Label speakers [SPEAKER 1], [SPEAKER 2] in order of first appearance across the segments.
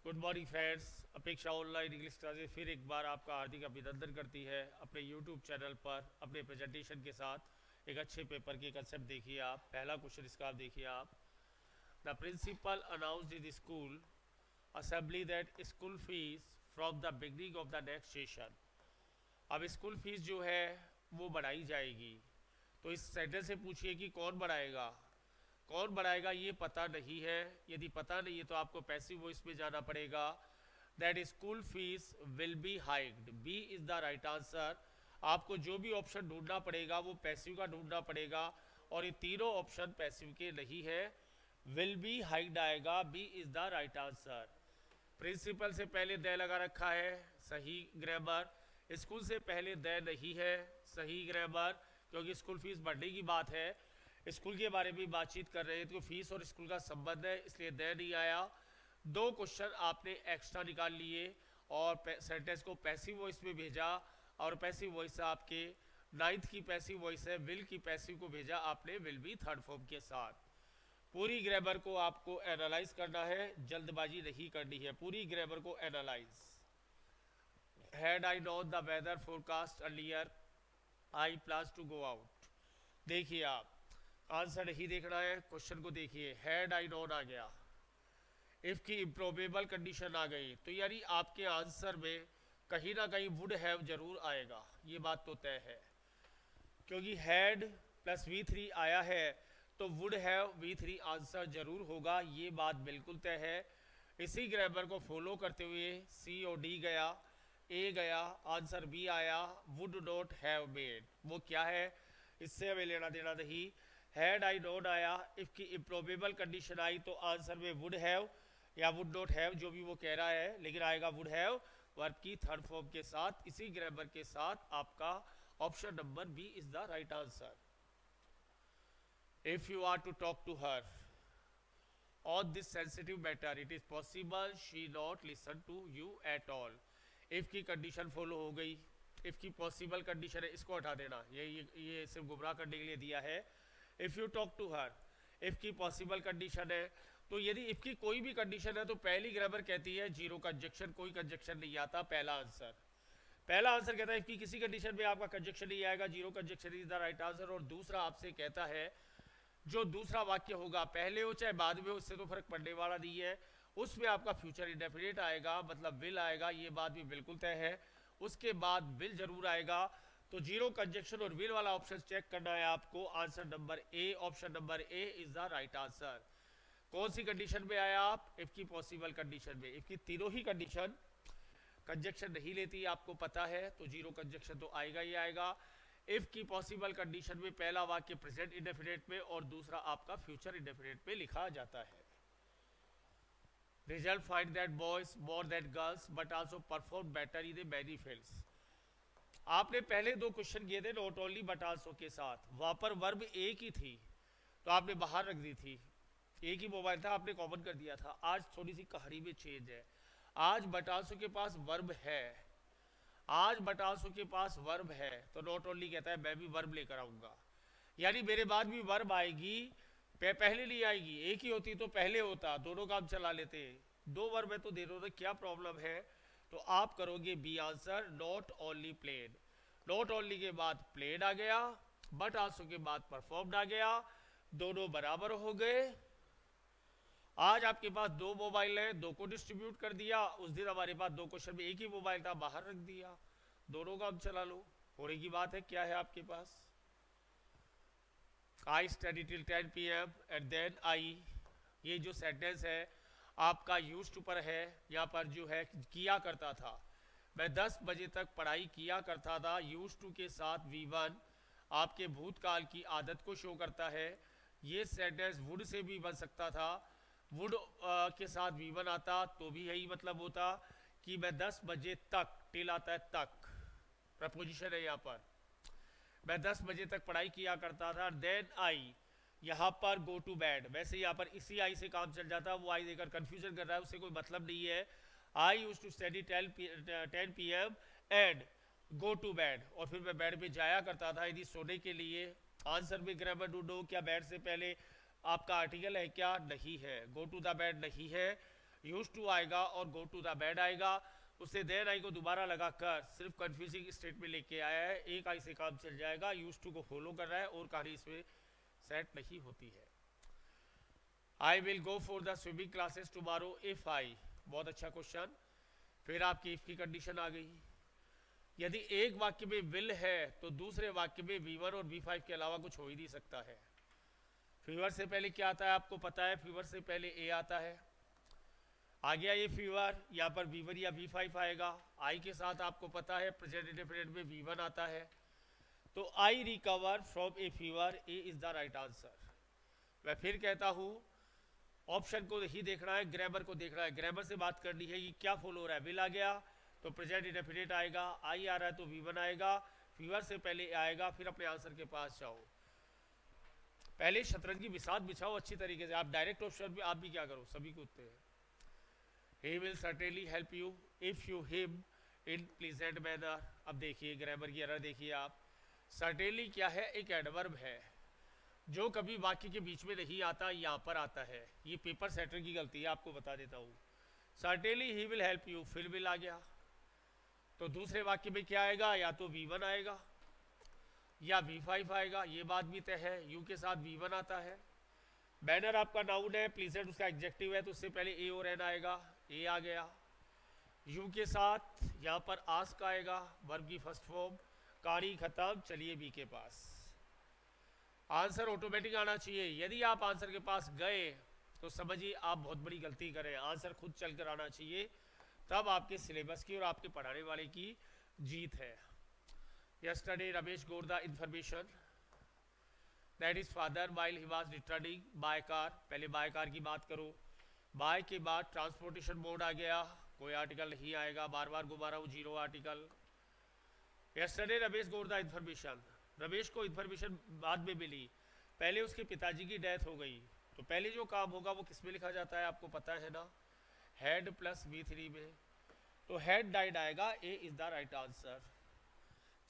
[SPEAKER 1] Good morning friends. अपेक्षा online English classes फिर एक बार आपका हार्दिक अभिनंदन करती है अपने यूट्यूब चैनल पर अपने प्रेजेंटेशन के साथ। एक अच्छे पेपर के कंसेप्ट देखिए आप। पहला क्वेश्चन इसका आप देखिए आप। The principal announced in school assembly that school fees from the beginning of the next session. अब स्कूल फीस जो है वो बढ़ाई जाएगी, तो इस सेंटेंस से पूछिए कि कौन बढ़ाएगा। कौन बढ़ाएगा ये पता नहीं है। यदि पता नहीं है तो आपको पैसिव वॉइस में जाना पड़ेगा। That school fees will be hiked, B is the right answer. आपको जो भी ऑप्शन ढूंढना पड़ेगा वो पैसिव का ढूंढना पड़ेगा, और ये तीनों ऑप्शन पैसिव के नहीं है। विल बी हाइक्ड आएगा, B is the right answer. Principal से पहले द लगा रखा है, सही ग्रामर। स्कूल से पहले द नहीं है, सही ग्रामर, क्योंकि स्कूल फीस बढ़ने की बात है। स्कूल के बारे में बातचीत कर रहे हैं तो फीस और स्कूल का संबंध है, इसलिए द नहीं आया। दो क्वेश्चन आपने एक्स्ट्रा निकाल लिए और सेंटेंस को पैसिव वॉइस में भेजा, और पैसिव वॉइस आपके नाइन्थ की पैसिव वॉइस है, विल की पैसिव को भेजा आपने विल बी थर्ड फॉर्म के साथ। पूरी ग्रामर को आपको एनालाइज करना है, जल्दबाजी नहीं करनी है। पूरी ग्रामर को analyse. Had I known the weather forecast earlier I plan to go out. देखिए आप, आंसर नहीं देखना है, क्वेश्चन को देखिए। हैड आई नोन आ गया, इफ की इम्प्रोबेबल कंडीशन आ गई, तो यानी आपके आंसर में कहीं ना कहीं वुड हैव जरूर आएगा, ये बात तो तय है। क्योंकि हैड प्लस V3 आया है तो वुड हैव V3 आंसर जरूर होगा, ये बात बिल्कुल तय है। इसी ग्रामर को फॉलो करते हुए C और D गया, A गया, आंसर B आया, वुड नॉट हैव मेड। वो क्या है, इससे हमें लेना देना नहीं। हैड आई नोट आया, इफ की इम्प्रोबेबल कंडीशन आई तो आंसर में वुड हैव या वुड नॉट हैव, जो भी वो कह रहा है, लेकिन आएगा वुड हैव वर्ब की थर्ड फॉर्म के साथ। इसी ग्रामर के साथ आपका option number B is the right answer. If you are to talk to her on this sensitive matter it is possible she not listen to you at all। if की condition follow हो गई, if की possible condition है, इसको हटा देना, ये सिर्फ गुमराह करने के लिए दिया है। If you talk to her, if की पॉसिबल कंडीशन है, तो यदि इफ़ की कोई भी कंडीशन है तो पहली ग्रामर कहती है जीरो कंजक्शन, कोई कंजक्शन नहीं आता। पहला आंसर कहता है इफ़ की किसी कंडीशन में आपका कंजक्शन नहीं आएगा, zero conjunction is the right answer. और दूसरा आपसे कहता है जो दूसरा वाक्य होगा, पहले हो चाहे बाद में हो, उससे तो फर्क पड़ने वाला नहीं है, उसमें आपका फ्यूचर इंडेफिनिट आएगा, मतलब विल आएगा, ये बात भी बिल्कुल तय है। उसके बाद विल जरूर आएगा। तो जीरो कंजक्शन और विल वाला ऑप्शन चेक करना है आपको। Answer number A, option number A is the right answer. कौन सी कंडीशन में आया आप, इफ की पॉसिबल कंडीशन में। इफ की तीनों ही कंडीशन कंजक्शन नहीं लेती, आपको पता है, तो जीरो कंजक्शन तो आएगा ही आएगा। इफ की पॉसिबल कंडीशन में पहला वाक्य प्रेजेंट इंडेफिनिट में और दूसरा आपका फ्यूचर इंडेफिनिट में लिखा जाता है। Result find that boys more that girls but also perform better in many fields. आपने पहले दो क्वेश्चन किए थे नॉट ओनली बट आल्सो के साथ, वहां पर वर्ब एक ही थी तो आपने बाहर रख दी थी, एक ही मोबाइल था, आपने कॉमन कर दिया था। आज थोड़ी सी कहानी में चेंज है। आज बट आल्सो के पास वर्ब है, आज बट आल्सो के पास वर्ब है, तो नॉट ओनली कहता है मैं भी वर्ब लेकर आऊंगा, यानी मेरे बाद भी वर्ब आएगी, पहले नहीं आएगी। एक ही होती तो पहले होता, दोनों काम चला लेते। दो वर्ब है तो दोनों में क्या प्रॉब्लम है। तो आप करोगे B answer, not only played. Not only के बाद प्लेड आ गया, बट आल्सो के बाद परफॉर्म्ड आ गया, दोनों बराबर हो गए। आज आपके पास दो मोबाइल है, दो को डिस्ट्रीब्यूट कर दिया। उस दिन हमारे पास दो क्वेश्चन में एक ही मोबाइल था, बाहर रख दिया, दोनों काम चला लो। होने की बात है, क्या है आपके पास। I study till 10 PM and then I, ये जो सेंटेंस है आपका यूज्ड टू पर है। यहाँ पर जो है किया करता था, मैं 10 बजे तक पढ़ाई किया करता था, यूज्ड टू के साथ V1 आपके भूतकाल की आदत को शो करता है। ये सेंटेंस वुड से भी बन सकता था, वुड के साथ V1 आता तो भी यही मतलब होता कि मैं 10 बजे तक, टिल आता है तक, प्रपोजिशन है यहाँ पर, मैं 10 बजे तक पढ़ाई किया करता था। देन आई, यहाँ पर गो टू बेड, वैसे यहाँ पर इसी आई से काम चल जाता, वो आई देकर कंफ्यूजन कर रहा है, उससे कोई मतलब नहीं है। I use to study 10 PM and go to bed, और फिर मैं बेड पे जाया करता था यदि सोने के लिए। आंसर में ग्रामर ढूंढो, क्या बेड से पहले आपका आर्टिकल है, क्या नहीं है, गो टू द बेड नहीं है, यूज टू आएगा और गो टू द बेड आएगा। उससे देन आई को दोबारा लगाकर सिर्फ कंफ्यूजिंग स्टेट में लेके आया है, एक आई से काम चल जाएगा, यूज टू को फॉलो कर रहा है और कहानी इसमें सेट नहीं होती है। I will go for the swimming classes tomorrow if I, बहुत अच्छा क्वेश्चन। फिर आपकी इफ की कंडीशन आ गई। यदि एक वाक्य में विल है तो दूसरे वाक्य में V1 और V5 के अलावा कुछ हो ही नहीं सकता है। फीवर से पहले क्या आता है आपको पता है, फीवर से पहले ए आता है, आ गया ये फीवर, यहाँ पर V1 या V5 आएगा। आई के साथ आपको पता है प्रेजेंट इंडेफिनिट में V1 आता है, तो I recover from a fever, a is the right answer. मैं फिर कहता हूँ ऑप्शन को ही देखना है, ग्रामर को देखना है। ग्रामर से बात करनी है कि क्या फॉलो हो रहा है। विल आ गया तो प्रेजेंट इंडेफिनिट आएगा, आई आ रहा है तो V1 आएगा, फीवर से पहले आएगा, फिर अपने आंसर के पास जाओ। पहले शतरंज की बिसात बिछाओ अच्छी तरीके से। आप डायरेक्ट ऑप्शन में आप भी क्या करो, सभी कूदते हैं। He will certainly help you if you him in pleasant manner। अब देखिए ग्रामर की एरर देखिए आप। certainly क्या है, एक एडवर्ब है जो कभी वाक्य के बीच में नहीं आता, यहाँ पर आता है। ये पेपर सेटर की गलती है, आपको बता देता हूँ। certainly he will help you, फिर will आ गया तो दूसरे वाक्य में क्या आएगा, या तो V1 आएगा या V5 आएगा, ये बात भी तय है। यू के साथ V1 आता है। बैनर आपका नाउन है, प्लीजेंट उसका एडजेक्टिव है, तो उससे पहले ए और एन आएगा, ए आ गया। यू के साथ यहाँ पर आस्क आएगा, वर्ब की फर्स्ट फॉर्म, कहानी खत्म। चलिए बी के पास। आंसर ऑटोमेटिक आना चाहिए। यदि आप आंसर के पास गए तो समझिए आप बहुत बड़ी गलती करें। आंसर खुद चल कर आना चाहिए, तब आपके सिलेबस की और आपके पढ़ाने वाले की जीत है। Yesterday Ramesh goat the information that is father while he was returning by car. पहले बाय कार की बात करो, बाय के बाद ट्रांसपोर्टेशन मोड आ गया, कोई आर्टिकल नहीं आएगा, बार बार घुमा रहा हूँ, zero article. Yesterday Ramesh goat the information, Ramesh को इंफॉर्मेशन बाद में मिली, पहले उसके पिताजी की डेथ हो गई, तो पहले जो काम होगा वो किस में लिखा जाता है आपको पता है ना, हेड प्लस V3 में। तो हेड डाइड आएगा, ए इज द राइट आंसर।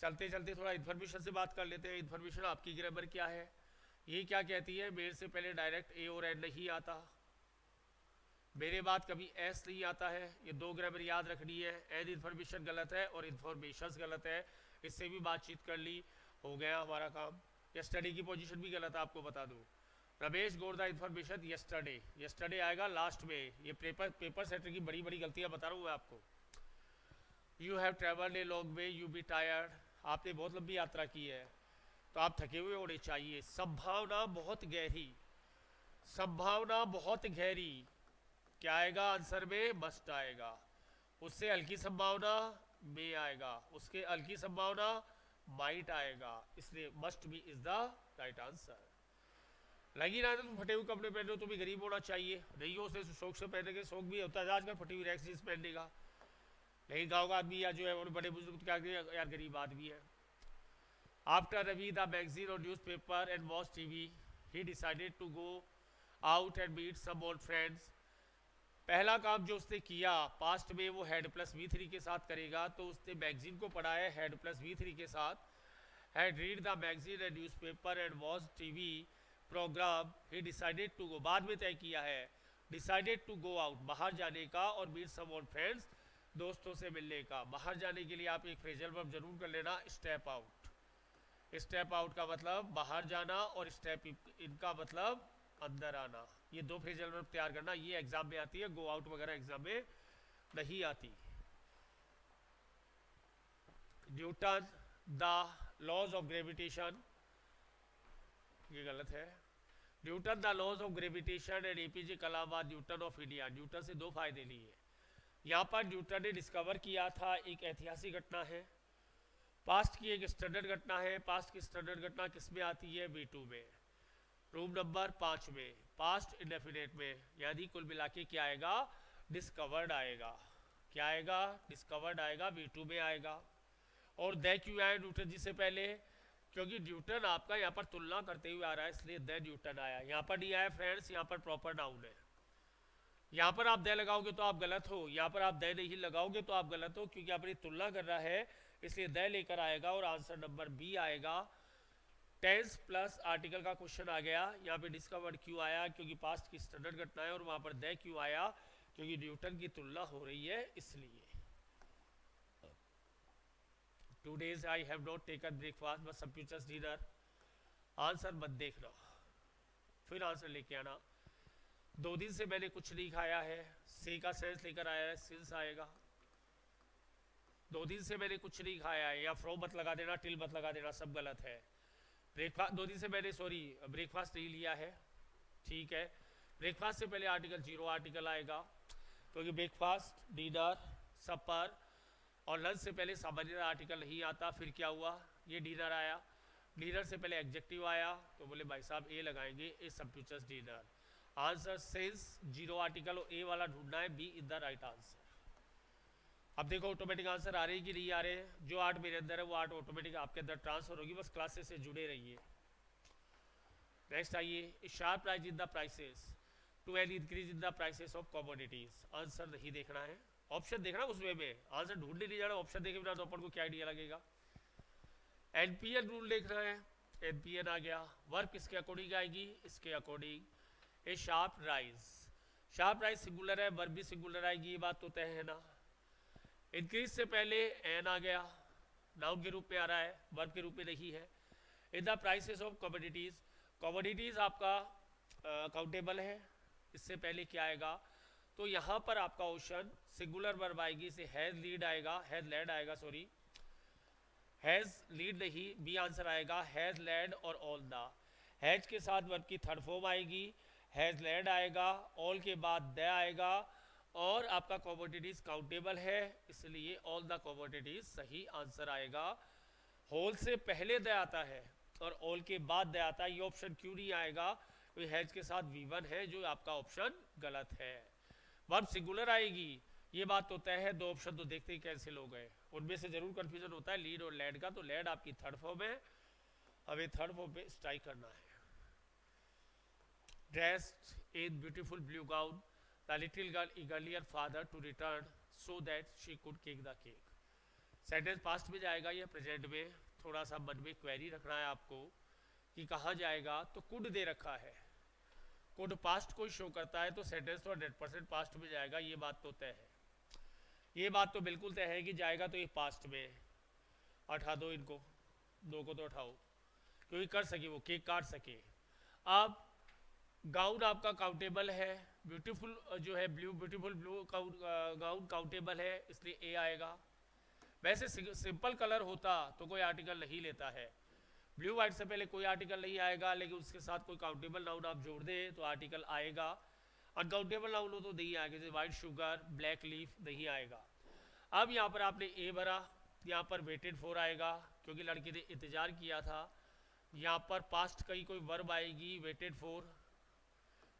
[SPEAKER 1] चलते चलते थोड़ा इन्फॉर्मेशन से बात कर लेते हैं। इन्फॉर्मेशन आपकी ग्रामर क्या है, ये क्या कहती है, मेरे से पहले डायरेक्ट ए और एन नहीं आता, मेरे बाद कभी एस नहीं आता है। ये दो ग्रामर याद रखनी है। एन इन्फॉर्मेशन गलत है और इन्फॉर्मेशन गलत है, इससे भी बातचीत कर ली, हो गया हमारा काम। यस्टरडे की पोजीशन भी गलत है, आपको बता दूं। रमेश गोट द इन्फॉर्मेशन यस्टरडे, यस्टरडे आएगा लास्ट में। ये पेपर सेटर की बड़ी बड़ी गलतियां बता रहा हूँ मैं आपको। You have travelled a long way, you be tired, आपने बहुत लंबी यात्रा की है तो आप थके हुए होने चाहिए। संभावना बहुत गहरी, संभावना बहुत गहरी, क्या आएगा आंसर में, मस्ट आएगा। उससे हल्की संभावना में आएगा, उसके हल्की संभावना माइट आएगा, इसलिए must be is the right answer. लगी ना तुम फटे हुए कपड़े पहने हो, तुम्हें गरीब होना चाहिए, नहीं हो उसे शौक से पहने के, शौक भी होता है आजकल फटी हुई रैक्स जींस पहनने का, नहीं गाँव का आदमी या जो है बड़े बुजुर्ग क्या यार गरीब आदमी है। आफ्टर रवि द मैगजीन और newspaper and watch TV, he decided to go out and meet some old friends. पहला काम जो उसने किया पास्ट में वो हेड प्लस V3 के साथ करेगा, तो उसने मैगजीन को पढ़ा है हेड प्लस V3 के साथ। Had read the magazine and newspaper and watch TV programme, he decided to go, बाद में तय किया है, डिसाइडेड टू गो आउट, बाहर जाने का, और मीट सम ओल्ड फ्रेंड्स, दोस्तों से मिलने का। बाहर जाने के लिए आप एक फ्रेजल वर्ब जरूर कर लेना, स्टेप आउट। स्टेप आउट का मतलब बाहर जाना और स्टेप इनका मतलब अंदर आना। ये दो फ्रेजल वर्ब तैयार करना, ये एग्जाम में आती है, गो आउट वगैरह एग्जाम में नहीं आती। Newton the laws of gravitation, ये गलत है। Newton the laws of gravitation and APJ Kalam are Newton of India, Newton से दो फायदे लिए। यहाँ पर न्यूटन ने डिस्कवर किया था, एक ऐतिहासिक घटना है, पास्ट की एक स्टैंडर्ड घटना है। पास्ट की स्टैंडर्ड घटना किस में आती है, V2 में, रूम नंबर 5 में, पास्ट इंडेफिनेट में, यानी कुल मिला के क्या आएगा, डिस्कवर्ड आएगा। क्या आएगा, डिस्कवर्ड आएगा, V2 में आएगा। और द क्यों आया न्यूटन जी से पहले, क्योंकि न्यूटन आपका यहाँ पर तुलना करते हुए आ रहा है, इसलिए द न्यूटन आया। यहाँ पर नहीं आया फ्रेंड्स, यहाँ पर प्रॉपर नाउन है। यहाँ पर आप द लगाओगे तो आप गलत हो, यहाँ पर आप द नहीं लगाओगे तो आप गलत हो, क्योंकि अपनी तुलना कर रहा है, इसलिए द लेकर आएगा और आंसर नंबर बी आएगा। टेंस प्लस आर्टिकल का क्वेश्चन आ गया। यहाँ पे डिस्कवर्ड क्यों आया, क्योंकि पास्ट की स्टैंडर्ड घटना है, और वहाँ पर द क्यों आया, क्योंकि न्यूटन की तुलना हो रही है इसलिए। 2 days I have not taken breakfast but some futures dinner। Answer मत देखना, फिर आंसर लेके आना। 2 दिन से मैंने कुछ नहीं खाया है, से का सेंस लेकर आया है, सिंस आएगा। 2 दिन से मैंने कुछ नहीं खाया है, या फ्रॉम मत लगा देना, टिल मत लगा देना, सब गलत है। ब्रेकफास्ट 2 दिन से मैंने ब्रेकफास्ट नहीं लिया है, ठीक है। ब्रेकफास्ट से पहले आर्टिकल 0 आर्टिकल आएगा, क्योंकि ब्रेकफास्ट, डिनर, सपर और लंच से पहले सामान्य आर्टिकल नहीं आता। फिर क्या हुआ, ये डिनर आया, डिनर से पहले एडजेक्टिव आया, तो बोले भाई साहब ए लगाएंगे, ए सब futures dinner. Answer since 0 article और ए वाला ढूंढना है, B is the right answer. अब देखो ऑटोमेटिक आंसर आ रहे कि नहीं आ रहे, जो आर्ट मेरे अंदर है वो आर्ट ऑटोमेटिक आपके अंदर ट्रांसफर होगी, बस क्लासेस से जुड़े रहिए। नेक्स्ट आइए, sharp rise in the prices to an increase in the prices of commodities. Answer नहीं देखना है, ऑप्शन देखना उसमें में, आंसर ढूंढने नहीं जाना। ऑप्शन देखे बिना तो अपन को क्या आइडिया लगेगा। एनपीएन रूल देखना है, एनपीएन आ गया। वर्ब किसके अकॉर्डिंग आएगी, इसके according. A sharp rise, sharp rise singular है, वर्ब भी सिंगुलर आएगी, ये बात तो तय है ना। इंक्रीज से पहले एन आ गया, नाउन के रूप में आ रहा है, वर्ब के रूप में नहीं है। इन the prices of commodities, commodities आपका काउंटेबल है, इससे पहले क्या आएगा, तो यहाँ पर आपका ऑप्शन सिंगुलर वर्ब आएगी, इसे हैज लीड आएगा, हैज लेड आएगा, सॉरी हैज लीड नहीं, बी आंसर आएगा, हैज लेड और ऑल द। हैज के साथ वर्ब की थर्ड फॉर्म आएगी, हैज लेड आएगा, ऑल के बाद द आएगा, और आपका कमोडिटीज काउंटेबल है, इसलिए ऑल द कमोडिटीज सही आंसर आएगा। होल से पहले द आता है और ऑल के बाद द आता है, ये ऑप्शन क्यों नहीं आएगा, तो हैज के साथ V1 है, जो आपका ऑप्शन गलत है। वर्ब सिंगुलर आएगी, ये बात तो तय है, 2 ऑप्शन तो देखते ही कैंसिल हो गए। उनमें से जरूर कंफ्यूजन होता है लीड और लैड का, तो लैड आपकी थर्ड फॉर्म है, हमें थर्ड फॉर्म पे स्ट्राइक करना है। Dressed in beautiful blue gown the little girl eagerly her father to return so that she could cake the cake। Sentence past में जाएगा या प्रेजेंट में, थोड़ा सा मन में क्वेरी रखना है आपको कि कहाँ जाएगा। तो कुड दे रखा है, कुड पास्ट को शो करता है, तो सेंटेंस तो 100% पास्ट में जाएगा, ये बात तो तय है। ये बात तो बिल्कुल तय है कि जाएगा तो ये पास्ट में। उठा दो इनको, 2 को तो उठाओ, क्योंकि कर सके वो, केक काट सके। अब गाउन आपका काउंटेबल है, ब्यूटीफुल जो है ब्यूटीफुल ब्लू गाउन काउंटेबल है, इसलिए ए आएगा। वैसे सिंपल कलर होता तो कोई आर्टिकल नहीं लेता है, ब्लू वाइट से पहले कोई आर्टिकल नहीं आएगा, लेकिन उसके साथ कोई काउंटेबल नाउन आप जोड़ दे तो आर्टिकल आएगा। अनकाउंटेबल नाउन हो तो नहीं आएगा, जैसे वाइट शुगर, ब्लैक लीफ नहीं आएगा। अब यहाँ पर आपने ए भरा, यहाँ पर वेटेड फॉर आएगा, क्योंकि लड़के ने इंतजार किया था। यहाँ पर पास्ट का ही कोई वर्ब आएगी, वेटेड फॉर।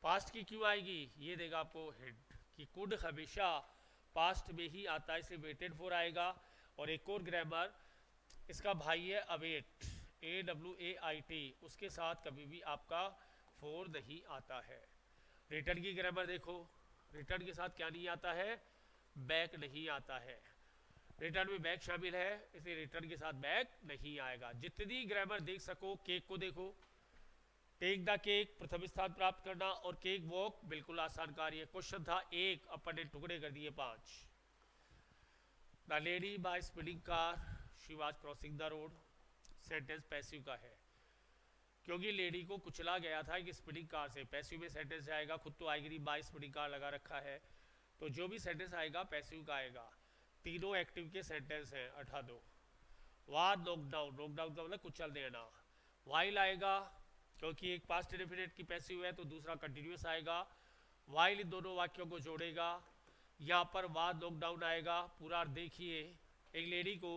[SPEAKER 1] पास्ट की क्यों आएगी, ये देगा आपको हिंट कि कुड हमेशा पास्ट में ही आता है, इसे वेटेड फॉर आएगा। और एक और ग्रामर, इसका भाई है अवेट, AWAIT, उसके साथ कभी भी आपका फोर नहीं आता है। रिटर्न की ग्रामर देखो, रिटर्न के साथ क्या नहीं आता है, बैक नहीं आता है। रिटर्न में बैक शामिल है, इसलिए रिटर्न के साथ बैक नहीं आएगा। जितनी ग्रामर देख सको, केक को देखो, टेक द केक प्रथम स्थान प्राप्त करना, और केक वॉक बिल्कुल आसान कार्य। क्वेश्चन था 1, अपन ने टुकड़े कर दिए 5। The lady by speeding car she was crossing the road, sentence passive का है, क्योंकि लेडी को कुचला गया था कि स्पीडिंग कार से। पैसिव में सेंटेंस आएगा, खुद तो आएगी नहीं, बाय स्पीडिंग कार लगा रखा है, तो जो भी सेंटेंस आएगा पैसिव का आएगा। तीनों एक्टिव के सेंटेंस हैं, 18। वार नॉकडाउन, नॉकडाउन का मतलब कुचल देना। वाइल आएगा, क्योंकि एक पास्ट इंडेफिनिट की पैसिव है, तो दूसरा कंटिन्यूस आएगा। वाइल इन दोनों वाक्यों को जोड़ेगा। यहाँ पर वार नॉकडाउन आएगा। पूरा देखिए, एक लेडी को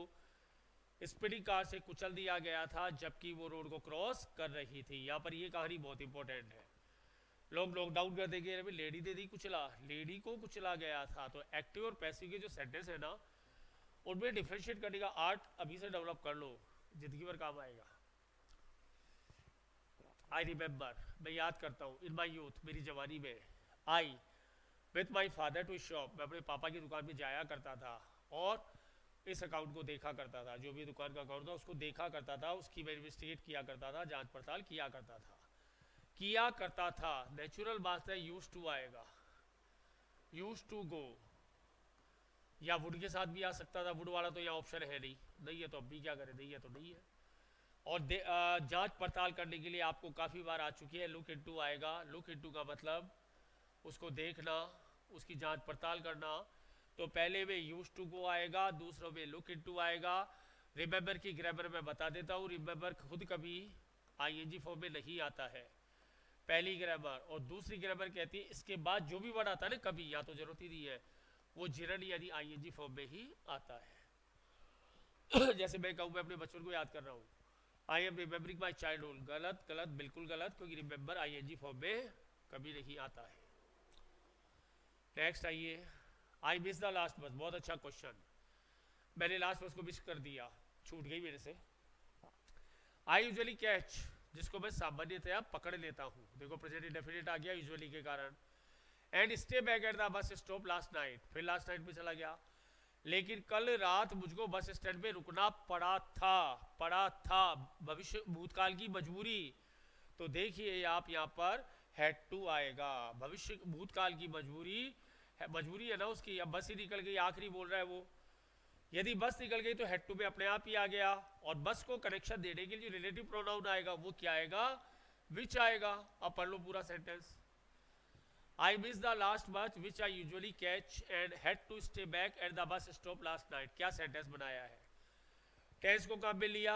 [SPEAKER 1] स्पीडिंग कार से कुचल दिया गया था जबकि वो रोड को क्रॉस कर रही थी। यहाँ पर ये कहानी बहुत इंपॉर्टेंट है। लोग लॉकडाउन कर देंगे, अभी लेडी दे दी कुचला, लेडी को कुचला गया था। तो एक्टिव और पैसिव के जो सेंटेंस है ना, उनमें डिफ्रेंशिएट करने का आर्ट अभी से डेवलप कर लो, जिंदगी भर काम आएगा। आई रिमेंबर, मैं याद करता हूँ, इन माई यूथ, मेरी जवानी में, I with my father to shop, मैं अपने पापा की दुकान में जाया करता था और इस अकाउंट को देखा करता था। जो भी दुकान का अकाउंट था उसको देखा करता था, उसकी मैं इन्वेस्टिगेट किया करता था, जांच पड़ताल किया करता था। नेचुरल बात है, यूज टू आएगा। यूज टू गो, या वुड के साथ भी आ सकता था, वुड वाला तो यहाँ ऑप्शन है नहीं, नहीं है तो अब भी क्या करें, नहीं है तो नहीं है। और जांच पड़ताल करने के लिए आपको काफ़ी बार आ चुकी है, लुक इनटू आएगा। लुक इनटू का मतलब उसको देखना, उसकी जांच पड़ताल करना। तो पहले में यूज टू गो आएगा, दूसरों में लुक इनटू आएगा। रिमेंबर की ग्रामर मैं बता देता हूँ, रिमेंबर खुद कभी आईएनजी फॉर्म में नहीं आता है, पहली ग्रामर। और दूसरी ग्रामर कहती है इसके बाद जो भी वर्ड आता है ना कभी, यहाँ तो जरूरत ही नहीं है, वो जिरन यानी आईएनजी फॉर्म में ही आता है। जैसे मैं कहूँ मैं अपने बचपन को याद कर रहा हूँ, I am remembering my childhood, गलत गलत बिल्कुल गलत, क्योंकि रिमेंबर आईएनजी फॉर्म में कभी नहीं आता है। नेक्स्ट आइए, आई मिस द लास्ट बस, बहुत अच्छा क्वेश्चन, मैंने लास्ट बस को मिस कर दिया, छूट गई मेरे से। आई यूजुअली कैच, जिसको मैं सामान्यतया पकड़ लेता हूँ, देखो प्रेजेंट इंडेफिनिट आ गया यूजुअली के कारण। And stay back at the bus stop last night, फिर लास्ट नाइट में चला गया, लेकिन कल रात मुझको बस स्टैंड पे रुकना पड़ा था, भविष्य भूतकाल की मजबूरी। तो देखिए आप यहाँ पर हैड टू आएगा, भविष्य भूतकाल की मजबूरी है ना उसकी, अब बस ही निकल गई, आखिरी बोल रहा है वो, यदि बस निकल गई तो हैड टू में अपने आप ही आ गया। और बस को कनेक्शन देने के लिए जो रिलेटिव प्रोनाउन आएगा वो क्या आएगा, विच आएगा। अब पढ़ लो पूरा sentence, I missed the last bus which I usually catch and had to stay back at the bus stop last night। क्या सेंटेंस बनाया है, टेंस को कब में लिया,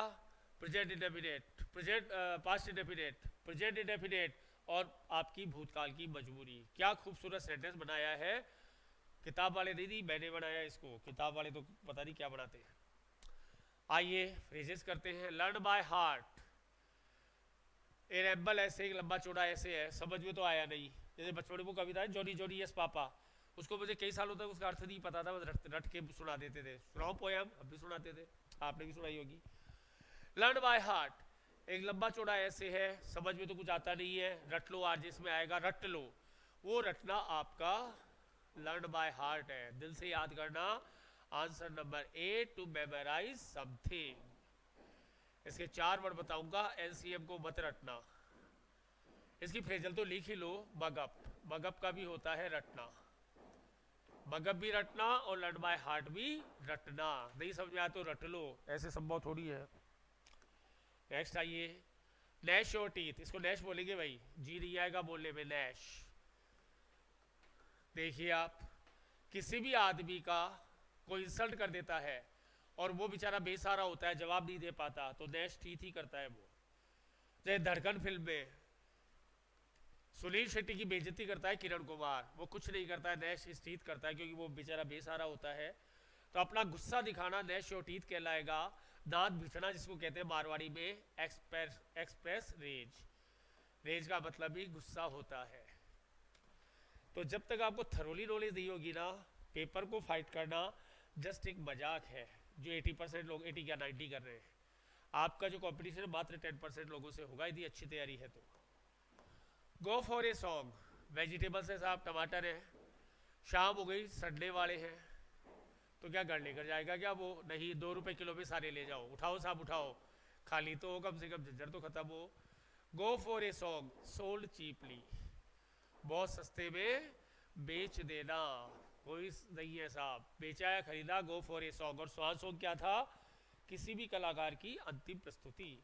[SPEAKER 1] present indefinite, present past indefinite, present indefinite, और आपकी भूतकाल की मजबूरी। क्या खूबसूरत सेंटेंस बनाया है, किताब वाले दीदी मैंने बनाया इसको, किताब वाले तो पता नहीं क्या बनाते हैं। आइए फ्रेजेस करते हैं, लर्न बाय हार्ट। ए एम्बल ऐसे एक लंबा चौड़ा ऐसे है, समझ में तो आया नहीं, जैसे बचपन में वो कविता है जॉनी जॉनी यस पापा, उसको मुझे कई सालों तक उसका अर्थ नहीं पता था, बस रट के सुना देते थे, सुनाओ पोयम, हम भी सुनाते थे, आपने भी सुनाई होगी। लर्न बाय हार्ट, एक लंबा चौड़ा ऐसे है, समझ में तो कुछ आता नहीं है, रट लो, आज जिसमें आएगा रट लो, वो रटना आपका लर्न बाय हार्ट है, दिल से याद करना। Answer number 8, to memorise something. इसके 4 वर्ड बताऊंगा, एलसीएम को मत रटना, इसकी फ्रेजल तो लिख ही लो, मगअप, मगअप का भी होता है रटना, मगअप भी रटना और लर्न बाय हार्ट भी रटना, नहीं समझ में आया तो रट लो, ऐसे संभव थोड़ी है। नेक्स्ट आइए, नैश योर टीथ, इसको नैश बोलेंगे भाई, जी नहीं आएगा बोलने में, नैश। देखिए आप, किसी भी आदमी का कोई इंसल्ट कर देता है और वो बेचारा बेसहारा होता है, जवाब नहीं दे पाता, तो नैश टीथ ही करता है वो। जैसे धड़कन फिल्म में सुनील शेट्टी की बेइज्जती करता है किरण कुमार, वो कुछ नहीं करता है, नैश हिज टीथ करता है, क्योंकि वो बेचारा बेसहारा होता है। तो अपना गुस्सा दिखाना नैश योर टीथ कहलाएगा। दांत भिचना जिसको कहते हैं मारवाड़ी में एक्सप्रेस रेज, रेज का मतलब ही गुस्सा होता है। तो जब तक आपको थरोली नॉलेज नहीं होगी ना, पेपर को फाइट करना जस्ट एक मजाक है, जो 80% लोग 80 या 90 कर रहे हैं। आपका जो कंपटीशन मात्र 10% लोगों से होगा यदि अच्छी तैयारी है तो। Go for a song, vegetables है साहब, टमाटर है, शाम हो गई, संडे वाले हैं, तो क्या घर लेकर जाएगा क्या वो, नहीं, 2 रुपए किलो में सारे ले जाओ, उठाओ साहब उठाओ, खाली तो हो, कम से कम झंझट तो खत्म हो। Go for a song, sold cheaply, बहुत सस्ते में बेच देना, कोई नहीं है साहब, बेचा या खरीदा, गो फॉर ए सॉन्ग। और स्वान सॉन्ग क्या था, किसी भी कलाकार की अंतिम प्रस्तुति।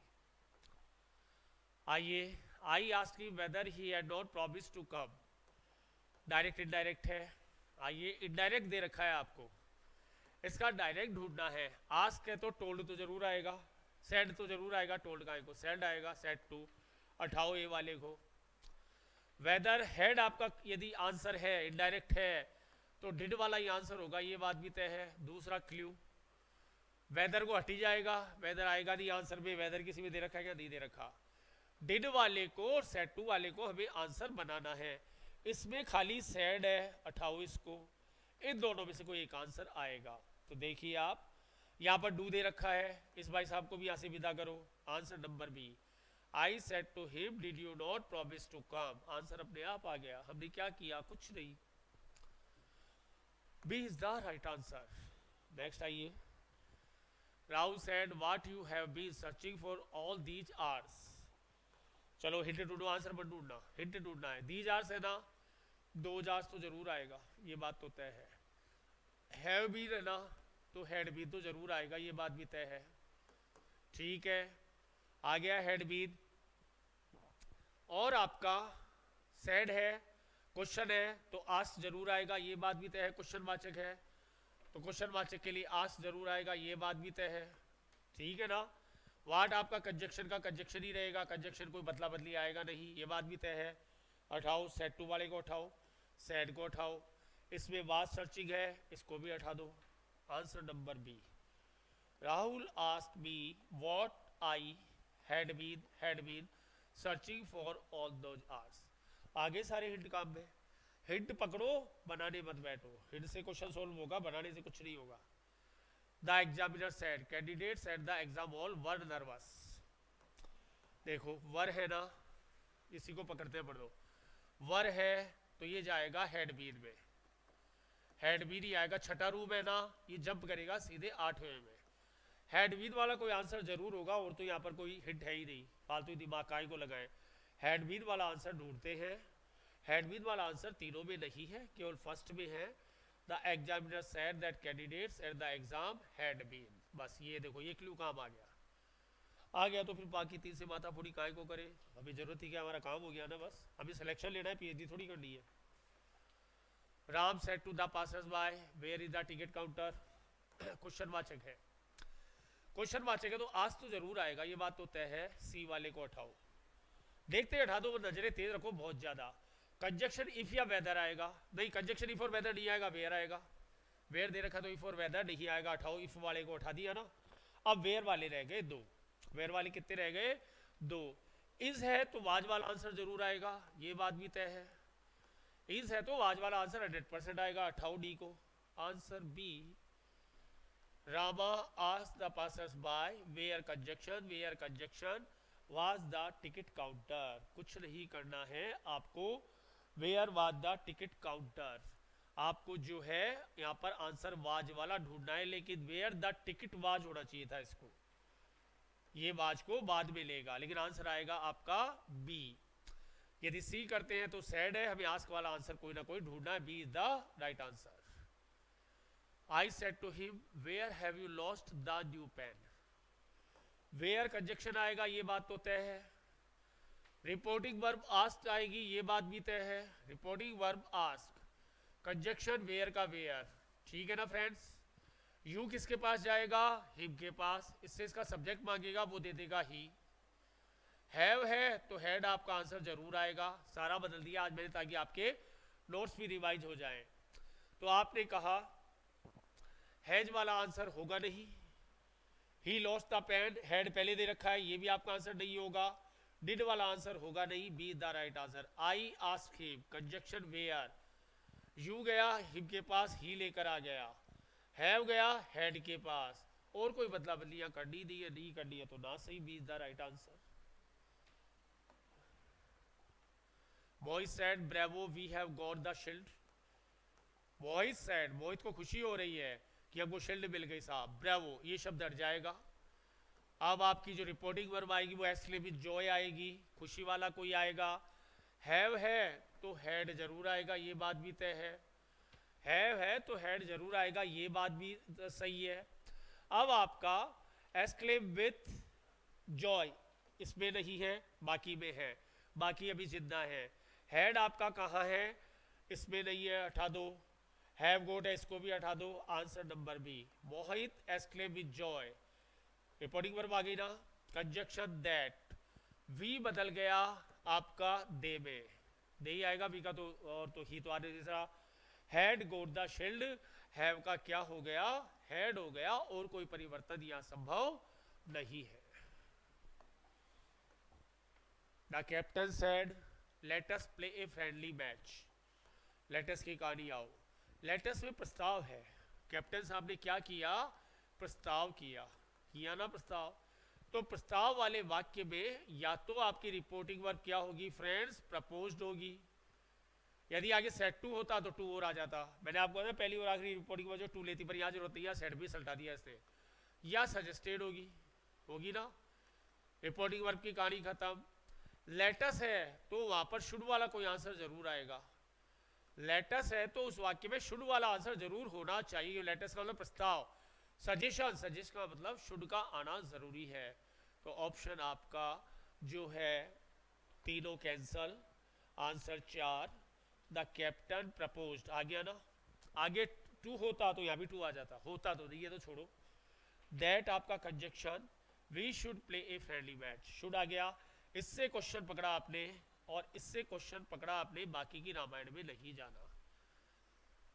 [SPEAKER 1] आइए, I asked him whether he had not promised to come, direct indirect है। आइए, इनडायरेक्ट दे रखा है आपको, इसका डायरेक्ट ढूंढना है। आस्क है तो टोल्ड तो जरूर आएगा, सेड तो जरूर आएगा, टोल्ड का को सेड आएगा, सेड टू, उठाओ ए वाले को। वेदर हेड आपका यदि आंसर है, इनडायरेक्ट है, तो डिड वाला ही आंसर होगा, ये बात भी तय है। दूसरा क्ल्यू, वेदर को हटी जाएगा, वेदर आएगा नहीं आंसर में, वेदर किसी में दे रखा है क्या, नहीं दे रखा। डिड वाले को और सेड टू वाले को हमें आंसर बनाना है, इसमें खाली सेड है, हटाओ इसको, इन दोनों में से कोई एक आंसर आएगा। तो देखिए आप, यहाँ पर डू दे रखा है, इस भाई साहब को भी यहाँ से विदा करो। Answer number B, I said to him did you not promise to come, answer अपने आप आ गया, हमने क्या किया, कुछ नहीं। B is the right answer. Next आइए, Rahul said what you have been searching for all these hours. चलो हिंट ढूंढो, आंसर मत ढूंढना, हिंट ढूंढना है। दीज आवर्स है ना, दो जास तो जरूर आएगा, ये बात तो तय है। हैव बीन है ना, तो हैड बीन तो जरूर आएगा, ये बात भी तय है। ठीक है, आ गया हैड बीन। और आपका सैड है, क्वेश्चन है, तो आस्क जरूर आएगा, ये बात भी तय है। क्वेश्चन वाचक है तो क्वेश्चन वाचक के लिए आस्क जरूर आएगा, ये बात भी तय है। ठीक है ना। वाट आपका कंजक्शन का कंजक्शन ही रहेगा, कंजक्शन कोई बदला बदली आएगा नहीं, ये बात भी तय है। उठाओ सेट टू वाले को, उठाओ सैड को उठाओ। इसमें वाज सर्चिंग है, इसको भी उठा दो। Answer number B. Rahul ask me what I had been searching for all those hours. आगे सारे हिंट काम में, हिंट पकड़ो, बनाने मत बैठो। हिंट से क्वेश्चन सोल्व होगा, बनाने से कुछ नहीं होगा। The examiner said candidates at the exam hall were nervous. देखो वर है ना, इसी को पकड़ते हैं, पढ़ दो। वर है तो ये जाएगा हैड बीन में, हैड बीन ही आएगा। छठा रूम है ना, ये जंप करेगा सीधे 8वें में। हैड बीन वाला कोई आंसर जरूर होगा, और तो यहाँ पर कोई हिंट है ही नहीं, फालतू दिमाग काय को लगाए। हैड बीन वाला आंसर ढूंढते हैं। हैड बीन वाला आंसर तीनों में नहीं है, केवल फर्स्ट में है। The examiner said that candidates at the exam had been. बस ये देखो, ये क्लू काम आ गया। आ गया तो फिर बाकी तीन से माथा फोड़ी काय को करे, अभी जरूरत ही क्या, हमारा काम हो गया ना। बस अभी सिलेक्शन लेना है, पीएचडी थोड़ी करनी है। Ram said to the passers by where is the ticket counter. Question वाचक है, क्वेश्चन वाचक है तो आज तो जरूर आएगा, ये बात तो तय है। सी वाले को उठाओ, देखते हटा दो, नजरें तेज रखो बहुत ज्यादा। कंजक्शन इफ या वेदर आएगा, नहीं कंजक्शन इफ और वेदर नहीं आएगा, वेयर आएगा। वेयर दे रखा तो इफ और वेदर नहीं आएगा, उठाओ। इफ वाले को उठा दिया ना। अब वेयर वाले रह गए दो, वेयर वाले कितने रह गए, दो। इज है तो वाज वाला आंसर जरूर आएगा, ये बात भी तय है। इज है तो वाज वाला आंसर 100% आएगा, उठाओ डी को। Answer B. Rama asked the passers by where conjunction was the ticket counter. कुछ नहीं करना है आपको, where was the ticket counter. आपको जो है यहाँ पर आंसर वाज वाला ढूंढना है, लेकिन वेयर द टिकट वाज होना चाहिए था इसको, ये वाज को बाद में लेगा, लेकिन आंसर आएगा आपका बी। यदि सी करते हैं तो सैड है, हमें आस्क वाला आंसर कोई ना कोई ढूंढना है, B is the right answer. I said to him, where have you lost the new pen? Where conjunction आएगा, ये बात तो तय है। रिपोर्टिंग वर्ब आस्क आएगी, ये बात भी तय है। Reporting verb ask, conjunction where का वेयर। ठीक है ना फ्रेंड्स। यू किसके पास जाएगा, हिम के पास। इससे इसका सब्जेक्ट मांगेगा, वो दे देगा ही। हैव है तो हैड आपका आंसर जरूर आएगा। सारा बदल दिया आज मैंने, ताकि आपके नोट्स भी रिवाइज हो जाएं। तो आपने कहा हैज वाला आंसर होगा नहीं, he lost the pen, had पहले दे रखा है, ये भी आपका आंसर नहीं होगा। डिड वाला आंसर होगा नहीं, B the right answer. I ask him, conjunction where. You गया हिम के पास, ही लेकर आ गया। हैव गया हैड के पास, और कोई बदला बदलियां करनी दी है, नहीं करनी है तो ना सही, B the right answer. Boys said bravo we have got the shield. Boys said, Mohit को खुशी हो रही है कि हमको शील्ड मिल गई साहब, ब्रेवो ये शब्द हट जाएगा। अब आपकी जो रिपोर्टिंग वर्ब आएगी वो एक्सक्लेम विद जॉय आएगी, खुशी वाला कोई आएगा। हैव है तो हैड जरूर आएगा, ये बात भी तय है। हैव है तो हैड जरूर आएगा, ये बात भी सही है। अब आपका एक्सक्लेम विथ जॉय इसमें नहीं है, बाकी में है, बाकी अभी जिंदा है। हैड आपका कहाँ है, इसमें नहीं है, हटा दो। हैव गोट है, इसको भी हटा दो। Answer number B. Mohit exclaim with joy, reporting verb आ गई ना। कंजक्शन दैट, वी बदल गया आपका दे में, दे ही आएगा वी का तो, और तो ही तो आने जैसा। Had goat the shield, have का क्या हो गया, हैड हो गया, और कोई परिवर्तन यहाँ संभव नहीं है। The captain said let us play a friendly match. Let's की कहानी आओ। लेटस में प्रस्ताव है, कैप्टन साहब ने क्या किया, प्रस्ताव किया ना प्रस्ताव। तो प्रस्ताव वाले वाक्य में या तो आपकी रिपोर्टिंग वर्ब क्या होगी फ्रेंड्स, प्रपोज्ड होगी। यदि आगे सेट टू होता तो टू और आ जाता। मैंने आपको ना पहली और आखिरी रिपोर्टिंग वर्ब जो टू लेती, पर यहाँ जरूरत नहीं है, सेट भी सल्टा दिया इसने। या सजेस्टेड होगी ना। रिपोर्टिंग वर्ब की कहानी खत्म। लेटस है तो वहां पर शुड वाला कोई आंसर जरूर आएगा। लेटस है तो उस वाक्य में शुड वाला आंसर जरूर होना चाहिए। लेटस का मतलब प्रस्ताव, सजेशन, सजेस्ट का मतलब शुड का आना जरूरी है। तो ऑप्शन आपका जो है तीनों cancel. Answer 4, the captain proposed आ गया ना। आगे टू होता तो यहाँ भी टू आ जाता, होता तो नहीं है तो छोड़ो। दैट आपका conjunction, we should play a friendly match, should आ गया। इससे क्वेश्चन पकड़ा आपने और इससे क्वेश्चन पकड़ा आपने, बाकी की रामायण में नहीं जाना।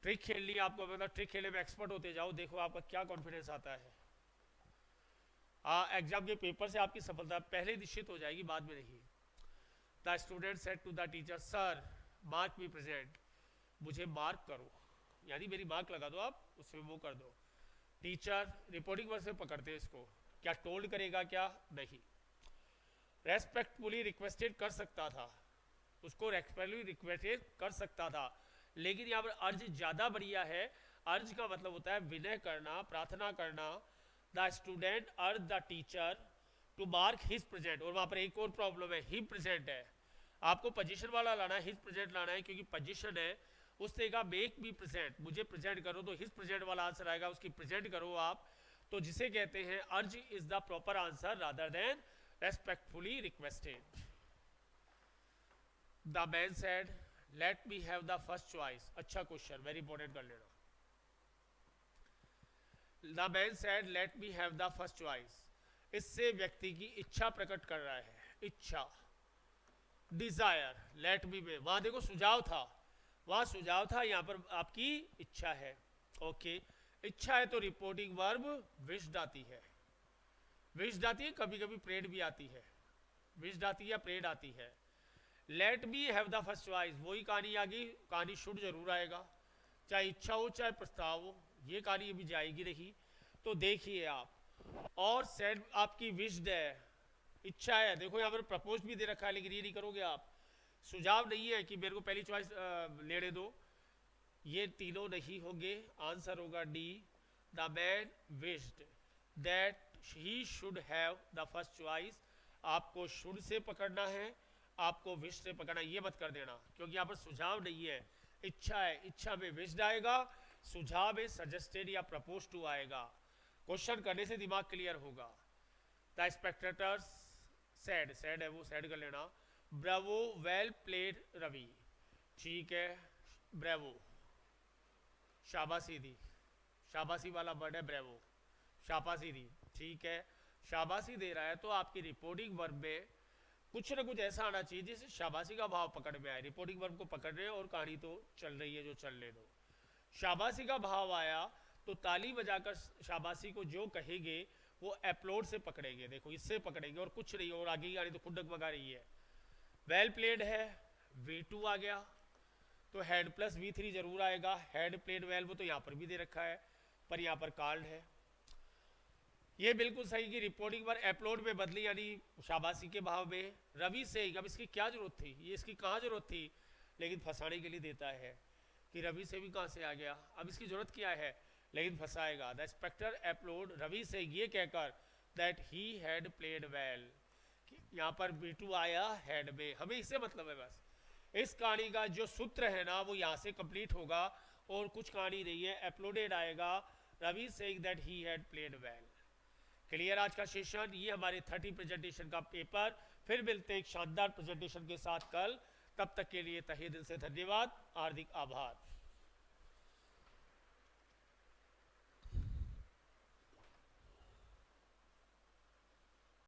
[SPEAKER 1] ट्रिक खेलनी है आपको, मतलब ट्रिक खेलने में एक्सपर्ट होते जाओ, देखो आपका क्या कॉन्फिडेंस आता है। एग्जाम के पेपर से आपकी सफलता पहले निश्चित हो जाएगी, बाद में नहीं। The student said to the teacher, sir mark me present, मुझे मार्क करो, यानी मेरी मार्क लगा दो आप, उसमें वो कर दो। टीचर रिपोर्टिंग वर्ड से पकड़ते हैं इसको, क्या टोल्ड करेगा क्या, नहीं। रेस्पेक्टफुली रिक्वेस्टेड कर सकता था, उसको रेस्पेक्टफुली रिक्वेस्टेड कर सकता था, लेकिन यहाँ पर अर्ज ज्यादा बढ़िया है। अर्ज का मतलब होता है विनय करना, प्रार्थना करना। The student urged the teacher to mark his present, और वहां पर एक और प्रॉब्लम है, ही प्रेजेंट है, आपको पोजीशन वाला लाना है, हिज प्रेजेंट लाना है, क्योंकि पोजीशन है। उसने कहा मेक मी प्रेजेंट, मुझे प्रेजेंट करो, तो हिज प्रेजेंट वाला आंसर आएगा, उसकी प्रेजेंट करो आप, तो जिसे कहते हैं अर्ज is the proper answer rather than respectfully requested. The man said let me have the first choice, अच्छा क्वेश्चन, वेरी इंपॉर्टेंट कर लेना। The man said let me have the first choice, इससे व्यक्ति की इच्छा प्रकट कर रहा है, इच्छा, डिजायर, लेट मी में वहां देखो सुझाव था, वहां सुझाव था, यहां पर आपकी इच्छा है। ओके, इच्छा है तो रिपोर्टिंग वर्ब विश्ड आती है, विश्ड आती है, कभी कभी प्रेड भी आती है, विश्ड आती है या प्रेड आती है। Let me have the first choice, वही कहानी आ गई, कहानी शुड जरूर आएगा, चाहे इच्छा हो चाहे प्रस्ताव हो, ये कहानी भी जाएगी नहीं। तो देखिए आप, और सेड आपकी विश्ड है, इच्छा है, देखो यहाँ पर प्रपोज भी दे रखा है, लेकिन ये नहीं करोगे आप, सुझाव नहीं है कि मेरे को पहली चॉइस लेने दो, ये तीनों नहीं होंगे। आंसर होगा D, the man wished that he should have the first choice. आपको शुड से पकड़ना है, आपको विश से पकड़ना, ये मत कर देना, क्योंकि यहाँ पर सुझाव नहीं है, इच्छा है, इच्छा में विश्ड आएगा, सुझाव में सजेस्टेड या प्रपोज टू आएगा। क्वेश्चन करने से दिमाग क्लियर होगा। द स्पेक्टेटर्स सैड, सैड है वो, सैड कर लेना। ब्रावो वेल प्लेड रवि, ठीक है, ब्रावो, शाबाशी दी, शाबाशी वाला वर्ड है ब्रावो, शाबाशी दी, ठीक है, शाबाशी दे रहा है, तो आपकी रिपोर्टिंग वर्ब में कुछ ना कुछ ऐसा आना चाहिए जिससे शाबाशी का भाव पकड़ में आए। रिपोर्टिंग वर्ब को पकड़ रहे हैं और कहानी तो चल रही है, जो चलने दो। शाबाशी का भाव आया तो ताली बजाकर शाबाशी को जो कहेंगे वो अपलोड से पकड़ेंगे, देखो इससे पकड़ेंगे और कुछ नहीं, और आगे की गाड़ी तो खुद डगमगा रही है। वेल प्लेड है, V2 आ गया, तो हेड प्लस V3 जरूर आएगा, हेड प्लेड वेल, वो तो यहाँ पर भी दे रखा है, पर यहाँ पर कार्ड है। ये बिल्कुल सही कि रिपोर्टिंग पर अपलोड में बदली, यानी शाबाशी के भाव में। रवि से, अब इसकी क्या जरूरत थी, ये इसकी कहाँ जरूरत थी, लेकिन फंसाने के लिए देता है कि रवि से भी कहाँ से आ गया, अब इसकी जरूरत क्या है, लेकिन फंसाएगा। द इंस्पेक्टर अपलोड रवि से ये कहकर that he had played well, यहाँ पर B2 आया हेड में, हमें इससे मतलब है बस। इस कहानी का जो सूत्र है ना वो यहाँ से कंप्लीट होगा, और कुछ कहानी नहीं है, अपलोडेड आएगा, Ravi saying that he had played well. Clear आज का सेशन, ये हमारे 30 प्रेजेंटेशन का पेपर। फिर मिलते हैं एक शानदार प्रेजेंटेशन के साथ कल, तब तक के लिए तहे दिल से धन्यवाद, हार्दिक आभार।